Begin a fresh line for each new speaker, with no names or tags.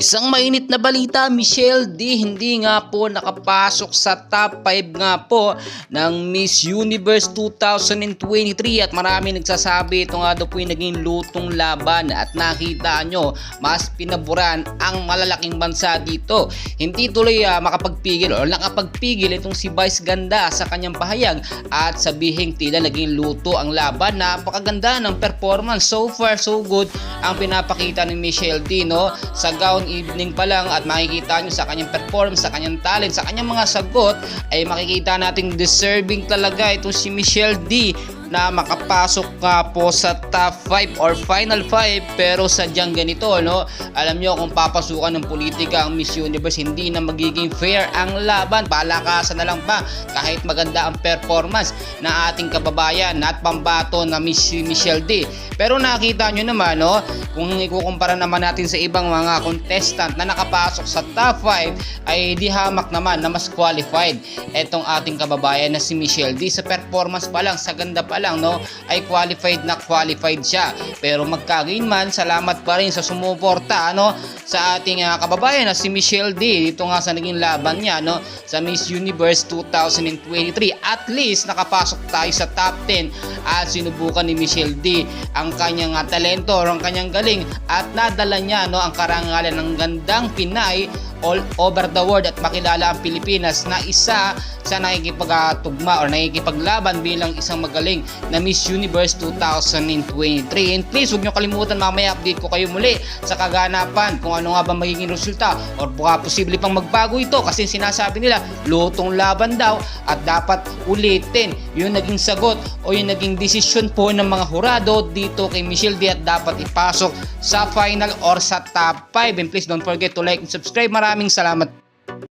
Isang mainit na balita, Michelle D hindi nga po nakapasok sa top 5 nga po ng Miss Universe 2023 at marami nagsasabi ito nga daw po yung naging lutong laban at nakita nyo mas pinaboran ang malalaking bansa dito. Hindi tuloy makapagpigil o nakapagpigil itong si Vice Ganda sa kanyang pahayag at sabihing tila naging luto ang laban. Napakaganda ng performance, so far so good ang pinapakita ni Michelle D, no? Sa gown evening pa lang at makikita nyo sa kanyang performance, sa kanyang talent, sa kanyang mga sagot ay makikita nating deserving talaga itong si Michelle D na makapasok nga po sa top 5 or final 5, pero sadyang ganito, no? Alam nyo kung papasukan ng politika ang Miss Universe, hindi na magiging fair ang laban, palakasan na lang pa kahit maganda ang performance na ating kababayan at pambato na Miss Michelle D. Pero nakita nyo naman, no, kung ikukumpara naman natin sa ibang mga contestant na nakapasok sa top 5 ay di hamak naman na mas qualified etong ating kababayan na si Michelle D. Sa performance pa lang, sa ganda pa lang, no, ay qualified siya. Pero magkagayon man, salamat pa rin sa sumuporta, no, sa ating kababayan na si Michelle D dito nga sa naging laban niya, no, sa Miss Universe 2023. At least nakapasok tayo sa top 10 at sinubukan ni Michelle D ang kanyang talento o ang kanyang galing at nadala niya, no, ang karangalan ng gandang Pinay all over the world at makilala ang Pilipinas na isa sa nakikipagtugma o nakikipaglaban bilang isang magaling na Miss Universe 2023. And please, huwag nyo kalimutan, mamaya update ko kayo muli sa kaganapan kung ano nga ba magiging resulta or baka posible pang magbago ito kasi sinasabi nila lutong laban daw at dapat ulitin yung naging sagot o yung naging desisyon po ng mga hurado dito kay Michelle D at dapat ipasok sa final or sa top 5. And please don't forget to like and subscribe. Maraming salamat.